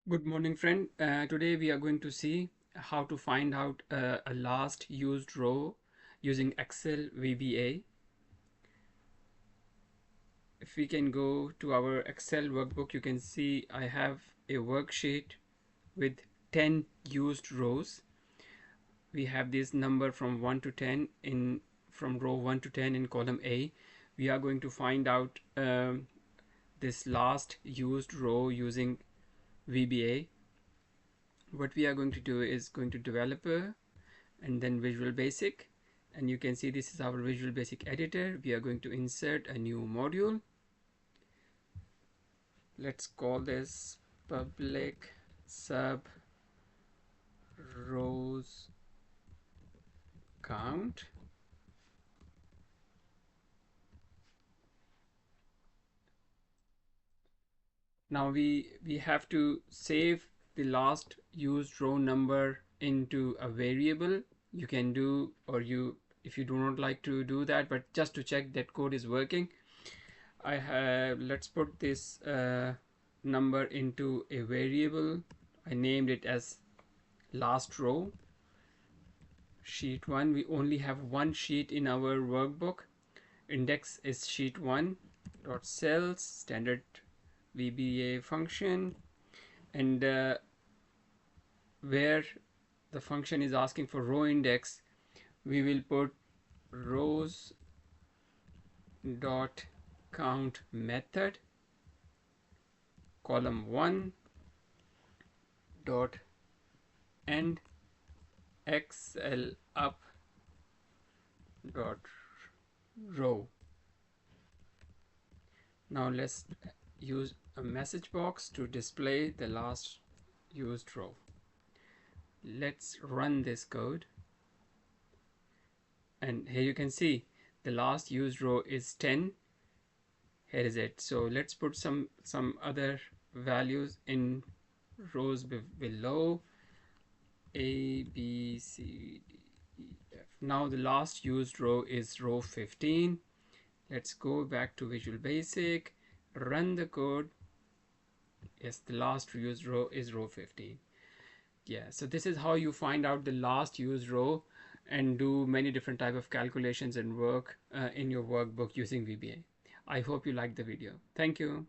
Good morning, friend. Today we are going to see how to find out a last used row using Excel VBA. If we can go to our Excel workbook, you can see I have a worksheet with 10 used rows. We have this number from 1 to 10 in from row 1 to 10 in column A. We are going to find out this last used row using VBA. What we are going to do is going to developer and then Visual Basic, and you can see this is our Visual Basic editor. We are going to insert a new module. Let's call this public sub rows count. Now we have to save the last used row number into a variable. You can do, or you, if you do not like to do that, but just to check that code is working, I have, let's put this number into a variable. I named it as last row. Sheet 1, we only have one sheet in our workbook. Index is sheet 1 dot cells, standard VBA function, and where the function is asking for row index, we will put rows dot count method column 1 dot end xl up dot row. Now let's use a message box to display the last used row. Let's run this code, and here you can see the last used row is 10. Here is it. So let's put some other values in rows below, A, B, C, D, E, F. Now the last used row is row 15. Let's go back to Visual Basic, run the code. Yes, the last used row is row 15. Yeah, so this is how you find out the last used row and do many different type of calculations and work in your workbook using VBA. I hope you liked the video. Thank you.